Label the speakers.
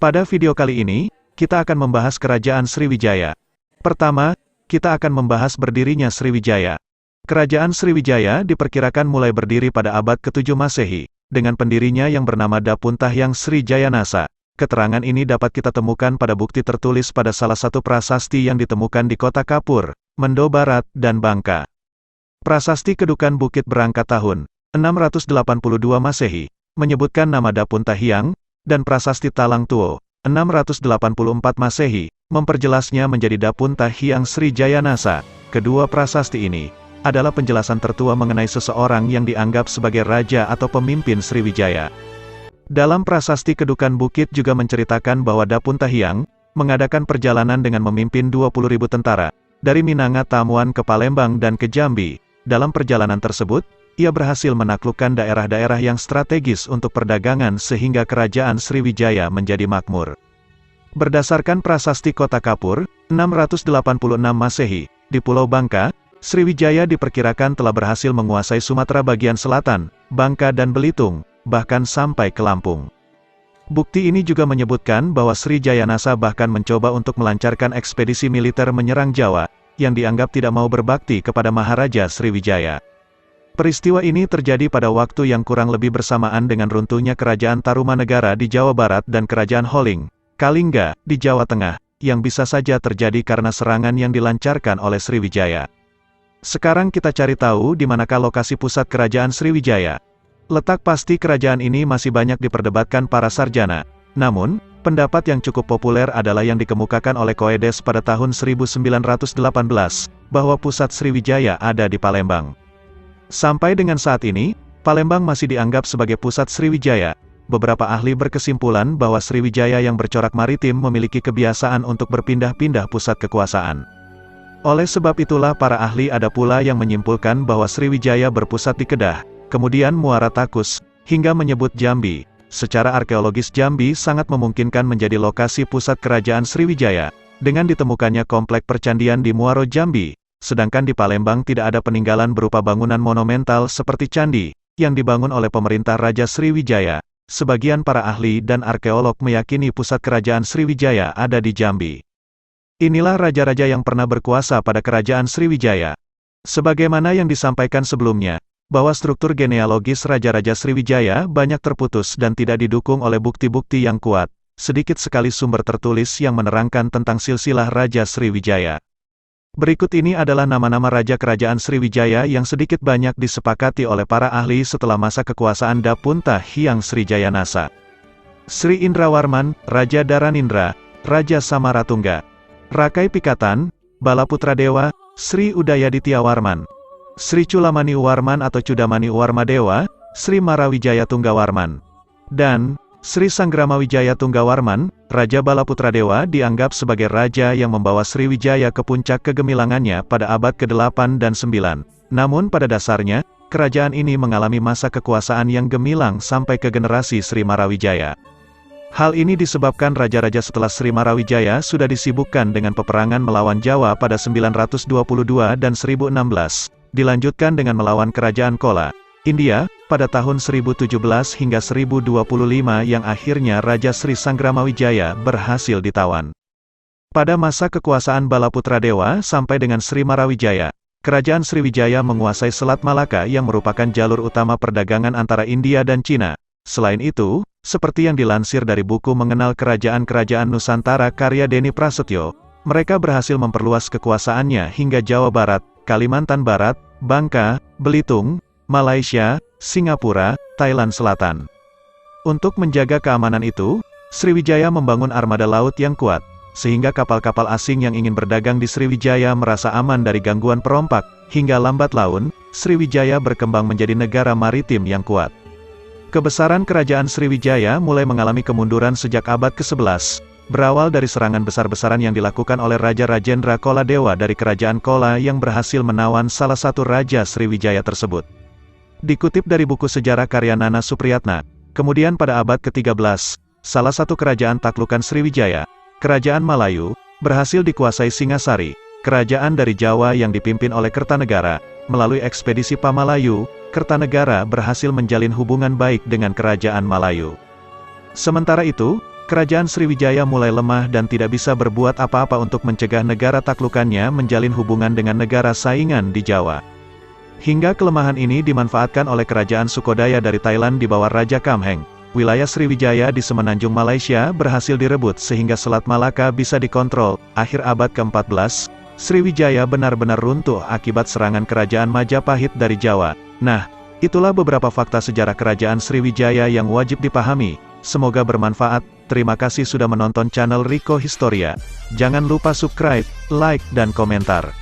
Speaker 1: Pada video kali ini, kita akan membahas Kerajaan Sriwijaya. Pertama, kita akan membahas berdirinya Sriwijaya. Kerajaan Sriwijaya diperkirakan mulai berdiri pada abad ke-7 Masehi, dengan pendirinya yang bernama Dapuntahyang Sri Jayanasa. Keterangan ini dapat kita temukan pada bukti tertulis pada salah satu prasasti yang ditemukan di kota Kapur, Mendo Barat, dan Bangka. Prasasti Kedukan Bukit Berangkat tahun 682 Masehi, menyebutkan nama Dapuntahyang, dan Prasasti Talang Tuo, 684 Masehi, memperjelasnya menjadi Dapuntahyang Sri Jayanasa. Kedua prasasti ini adalah penjelasan tertua mengenai seseorang yang dianggap sebagai raja atau pemimpin Sriwijaya. Dalam prasasti Kedukan Bukit juga menceritakan bahwa Dapuntahyang mengadakan perjalanan dengan memimpin 20.000 tentara dari Minangatamuan ke Palembang dan ke Jambi. Dalam perjalanan tersebut, ia berhasil menaklukkan daerah-daerah yang strategis untuk perdagangan sehingga kerajaan Sriwijaya menjadi makmur. Berdasarkan prasasti Kota Kapur, 686 Masehi, di Pulau Bangka, Sriwijaya diperkirakan telah berhasil menguasai Sumatera bagian selatan, Bangka dan Belitung, bahkan sampai ke Lampung. Bukti ini juga menyebutkan bahwa Sri Jayanasa bahkan mencoba untuk melancarkan ekspedisi militer menyerang Jawa, yang dianggap tidak mau berbakti kepada Maharaja Sriwijaya. Peristiwa ini terjadi pada waktu yang kurang lebih bersamaan dengan runtuhnya Kerajaan Tarumanegara di Jawa Barat dan Kerajaan Holing, Kalingga, di Jawa Tengah, yang bisa saja terjadi karena serangan yang dilancarkan oleh Sriwijaya. Sekarang kita cari tahu di manakah lokasi pusat Kerajaan Sriwijaya. Letak pasti kerajaan ini masih banyak diperdebatkan para sarjana. Namun, pendapat yang cukup populer adalah yang dikemukakan oleh Koedes pada tahun 1918, bahwa pusat Sriwijaya ada di Palembang. Sampai dengan saat ini, Palembang masih dianggap sebagai pusat Sriwijaya. Beberapa ahli berkesimpulan bahwa Sriwijaya yang bercorak maritim memiliki kebiasaan untuk berpindah-pindah pusat kekuasaan. Oleh sebab itulah para ahli ada pula yang menyimpulkan bahwa Sriwijaya berpusat di Kedah, kemudian Muara Takus, hingga menyebut Jambi. Secara arkeologis Jambi sangat memungkinkan menjadi lokasi pusat kerajaan Sriwijaya, dengan ditemukannya komplek percandian di Muaro Jambi, sedangkan di Palembang tidak ada peninggalan berupa bangunan monumental seperti candi, yang dibangun oleh pemerintah Raja Sriwijaya. Sebagian para ahli dan arkeolog meyakini pusat kerajaan Sriwijaya ada di Jambi. Inilah raja-raja yang pernah berkuasa pada kerajaan Sriwijaya. Sebagaimana yang disampaikan sebelumnya, bahwa struktur genealogis Raja-Raja Sriwijaya banyak terputus dan tidak didukung oleh bukti-bukti yang kuat. Sedikit sekali sumber tertulis yang menerangkan tentang silsilah Raja Sriwijaya. Berikut ini adalah nama-nama Raja Kerajaan Sriwijaya yang sedikit banyak disepakati oleh para ahli setelah masa kekuasaan Dapuntahyang Sri Jayanasa. Sri Indrawarman, Raja Daranindra, Raja Samaratungga. Rakai Pikatan, Balaputradewa, Sri Udayaditya Warman. Sri Culamani Warman atau Cudamani Warmadewa, Sri Marawijaya Tunggawarman. Dan Sri Sanggramawijaya Tunggawarman, Raja Balaputradewa dianggap sebagai raja yang membawa Sriwijaya ke puncak kegemilangannya pada abad ke-8 dan 9. Namun pada dasarnya, kerajaan ini mengalami masa kekuasaan yang gemilang sampai ke generasi Sri Marawijaya. Hal ini disebabkan raja-raja setelah Sri Marawijaya sudah disibukkan dengan peperangan melawan Jawa pada 922 dan 1016. Dilanjutkan dengan melawan Kerajaan Kola, India, pada tahun 1017 hingga 1025 yang akhirnya Raja Sri Sangramawijaya berhasil ditawan. Pada masa kekuasaan Balaputradewa sampai dengan Sri Marawijaya, Kerajaan Sriwijaya menguasai Selat Malaka yang merupakan jalur utama perdagangan antara India dan Cina. Selain itu, seperti yang dilansir dari buku Mengenal Kerajaan-Kerajaan Nusantara karya Deni Prasetyo, mereka berhasil memperluas kekuasaannya hingga Jawa Barat, Kalimantan Barat, Bangka, Belitung, Malaysia, Singapura, Thailand Selatan. Untuk menjaga keamanan itu, Sriwijaya membangun armada laut yang kuat, sehingga kapal-kapal asing yang ingin berdagang di Sriwijaya merasa aman dari gangguan perompak. Hingga lambat laun, Sriwijaya berkembang menjadi negara maritim yang kuat. Kebesaran kerajaan Sriwijaya mulai mengalami kemunduran sejak abad ke-11. Berawal dari serangan besar-besaran yang dilakukan oleh Raja Rajendra Koladewa dari Kerajaan Kola yang berhasil menawan salah satu Raja Sriwijaya tersebut. Dikutip dari buku sejarah karya Nana Supriyatna, kemudian pada abad ke-13, salah satu kerajaan taklukan Sriwijaya, Kerajaan Malayu, berhasil dikuasai Singasari, kerajaan dari Jawa yang dipimpin oleh Kertanegara. Melalui ekspedisi Pamalayu, Kertanegara berhasil menjalin hubungan baik dengan Kerajaan Malayu. Sementara itu, Kerajaan Sriwijaya mulai lemah dan tidak bisa berbuat apa-apa untuk mencegah negara taklukannya menjalin hubungan dengan negara saingan di Jawa. Hingga kelemahan ini dimanfaatkan oleh Kerajaan Sukodaya dari Thailand di bawah Raja Kamheng. Wilayah Sriwijaya di semenanjung Malaysia berhasil direbut sehingga Selat Malaka bisa dikontrol. Akhir abad ke-14, Sriwijaya benar-benar runtuh akibat serangan Kerajaan Majapahit dari Jawa. Nah, itulah beberapa fakta sejarah Kerajaan Sriwijaya yang wajib dipahami. Semoga bermanfaat. Terima kasih sudah menonton channel Rico Historia. Jangan lupa subscribe, like, dan komentar.